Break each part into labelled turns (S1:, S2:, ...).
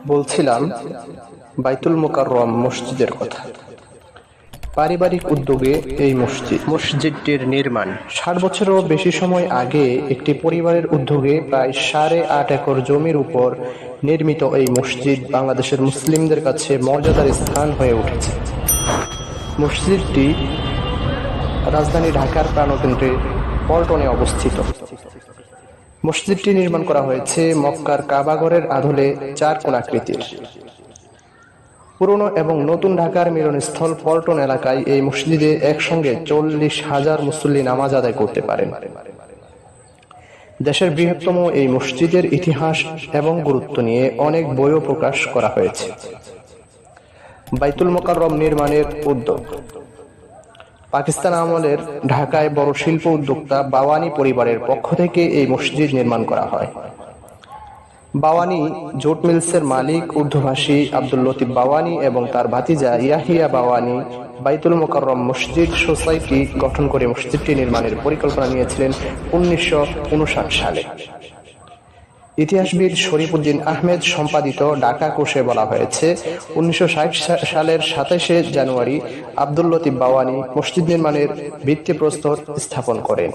S1: বলছিলাম বাইতুল মোকাররম মসজিদের কথা। পারিবারিক উদ্যোগে এই মসজিদটির নির্মাণ ৬০ বছরেরও বেশি সময় আগে একটি পরিবারের উদ্যোগে প্রায় ৮.৫ একর জমির উপর নির্মিত এই মসজিদ বাংলাদেশের মুসলিমদের কাছে মর্যাদার স্থান হয়ে উঠেছে। মসজিদটি রাজধানী ঢাকার প্রাণকেন্দ্রে পল্টনে অবস্থিত। মসজিদটি নির্মাণ করা হয়েছে মক্কার কাবাঘরের আদলে ৪ কোণাকৃতির। পুরনো এবং নতুন ঢাকার মিলনস্থল পল্টন এলাকায় এই মসজিদে একসঙ্গে ৪০,০০০ মুসল্লি নামাজ আদায় করতে পারেন। দেশের বৃহত্তম এই মসজিদের ইতিহাস এবং গুরুত্ব নিয়ে অনেক বইও প্রকাশ করা হয়েছে। বাইতুল মোকাররম নির্মাণের উদ্যোগ পাকিস্তান আমলের ঢাকায় বড় শিল্প উদ্যোক্তা বাওয়ানি পরিবারের পক্ষ থেকে এই মসজিদ নির্মাণ করা হয়। বাওয়ানি জুট মিলসের মালিক উর্দুভাষী আব্দুল লতিফ বাওয়ানি এবং তার ভাতিজা ইয়াহিয়া বাওয়ানি বাইতুল মোকাররম মসজিদ সোসাইটি গঠন করে মসজিদটি নির্মাণের পরিকল্পনা নিয়েছিলেন ১৯৫৯ সালে। ইতিহাসবিদ শরীফুদ্দীন আহমেদ সম্পাদিত ঢাকা কোষে বলা হয়েছে, ১৯৬০ সালের ২৭শে জানুয়ারি আব্দুল লতিফ বাওয়ানি মসজিদ নির্মাণের ভিত্তিপ্রস্তর স্থাপন করেন।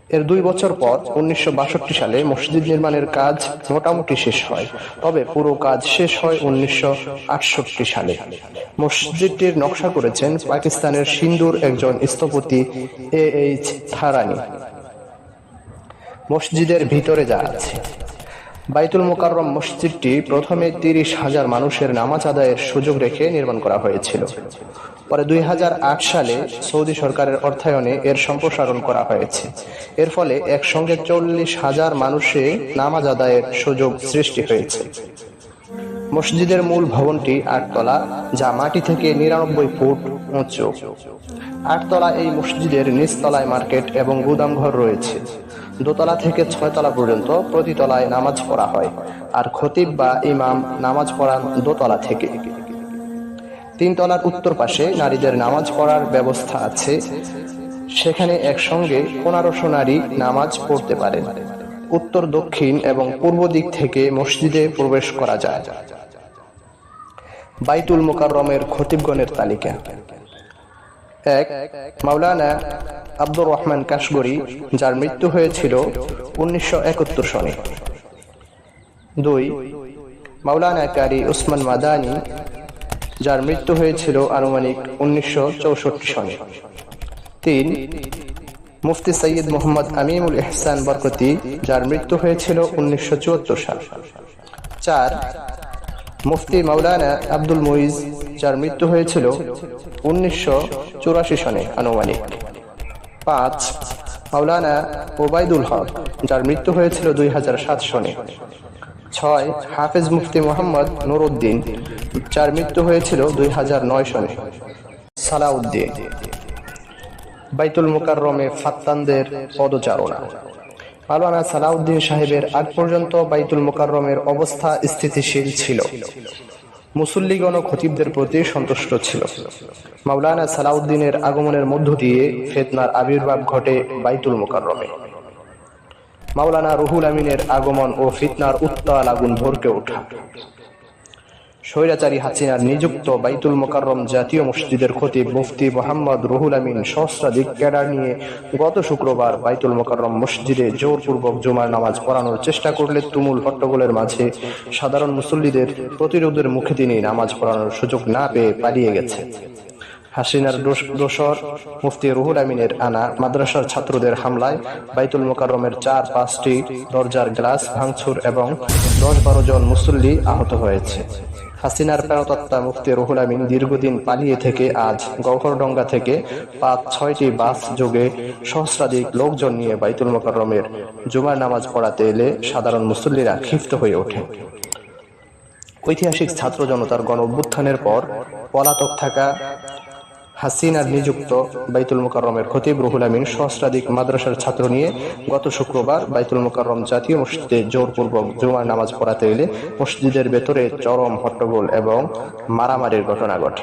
S1: এর ২ বছর পর ১৯৬২ সালে মসজিদ নির্মাণের কাজ মোটামুটি শেষ হয়, তবে পুরো কাজ শেষ হয় ১৯৬৮ সালে। মসজিদটির নকশা করেছেন পাকিস্তানের সিন্ধুর একজন স্থপতি AH থারানি। মসজিদের ভিতরে যা আছে। বাইতুল মোকাররম মসজিদটি প্রথমে ৩০,০০০ মানুষের নামাজ আদায়ের সুযোগ রেখে নির্মাণ করা হয়েছিল। পরে ২০০৮ সালে সৌদি সরকারের অর্থায়নে এর সম্প্রসারণ করা হয়েছে। এর ফলে একসঙ্গে ৪০,০০০ মানুষে নামাজ আদায়ের সুযোগ সৃষ্টি হয়েছে। মসজিদের মূল ভবনটি ৮ তলা, যা মাটি থেকে ৯৯ ফুট উঁচু। ৮ তলা এই মসজিদের নিচতলায় মার্কেট এবং গুদামঘর রয়েছে। দোতলা থেকে ৬ তলা পর্যন্ত প্রতি তলায় নামাজ পড়া হয়, আর খতিব বা ইমাম নামাজ পড়ান দোতলা থেকে। ৩ তলার উত্তর পাশে নারীদের নামাজ পড়ার ব্যবস্থা আছে, সেখানে একসঙ্গে ১৫০০ নারী নামাজ পড়তে পারেন। উত্তর, দক্ষিণ এবং পূর্ব দিক থেকে মসজিদে প্রবেশ করা যায়। বাইতুল মোকাররমের খতিবগণের তালিকা: ১. মাওলানা আব্দুর রহমান কাশগরি, যার মৃত্যু হয়েছিল ১৯৭১ সনে। ২. মাওলানা কারি উসমান মাদানী, যার মৃত্যু হয়েছিল আনুমানিক ১৯৬৪ সনে। ৩. মুফতি সৈয়দ মোহাম্মদ আমিনুল ইহসান বরকতি, যার মৃত্যু হয়েছিল ১৯৭৪ সাল। ৪. মুফতি মাওলানা আব্দুল মুইজ, যার মৃত্যু হয়েছিল ১৯৮৪ সনে আনুমানিক। ৫. মাওলানা ওবায়দুল হক, যার মৃত্যু হয়েছিল ২০০৭ সনে। ৬. হাফেজ মুফতি মোহাম্মদ নুরউদ্দিন, যার মৃত্যু হয়েছিল ২০০৯ সনে। সালাউদ্দিন। বাইতুল মোকাররমে ফাত্তানদের পদচারণা। মাওলানা সালাউদ্দিন সাহেবের আগ পর্যন্ত বাইতুল মোকাররমের অবস্থা স্থিতিশীল ছিল। মুসল্লিগণ ও খতিবদের প্রতি সন্তুষ্ট ছিল। মাওলানা সালাউদ্দিনের আগমনের মধ্য দিয়ে ফিতনার আবির্ভাব ঘটে বাইতুল মোকাররমে। মাওলানা রুহুল আমিনের আগমন ও ফিতনার উত্তাল আগুন ভরকে ওঠা। স্বৈরাচারী হাসিনার নিযুক্ত বাইতুল মোকাররম জাতীয় মসজিদের খতিব মুফতি মোহাম্মদ রুহুল আমিন সহস্রাধিক ক্যাডার নিয়ে গত শুক্রবার বাইতুল মোকাররম মসজিদে জোরপূর্বক জুমার নামাজ পড়ানোর চেষ্টা করলে তুমুল হট্টগোলের মাঝে সাধারণ মুসল্লিদের প্রতিরোধের মুখে তিনি নামাজ পড়ানোর সুযোগ না পেয়ে পালিয়ে গেছে। হাসিনার দোসর মুফতি রুহুল আমিনের আনা মাদ্রাসার ছাত্রদের হামলায় বাইতুল মোকাররমের ৪-৫টি দরজার গ্লাস ভাঙচুর এবং ১০-১২ জন মুসল্লি আহত হয়েছে। হাসিনার প্রাণতত্ত্বা মুফতি রুহুল আমিন দীর্ঘদিন পালিয়ে থেকে আজ গওহরডাঙ্গা থেকে ৫-৬টি বাস যোগে সহস্রাধিক লোকজন নিয়ে বাইতুল মোকাররমের জুমার নামাজ পড়াতে এলে সাধারণ মুসল্লিরা ক্ষিপ্ত হয়ে ওঠে। ঐতিহাসিক ছাত্র জনতার গণ অভ্যুত্থানের পর পলাতক থাকা হাসিনার নিযুক্ত বাইতুল মোকাররমের খতিব রুহুল আমিন সহস্রাধিক মাদ্রাসার ছাত্র নিয়ে গত শুক্রবার বাইতুল মোকাররম জাতীয় মসজিদে জোরপূর্বক জুমার নামাজ পড়াতে এলে মসজিদের ভেতরে চরম হট্টগোল এবং মারামারির ঘটনা ঘটে।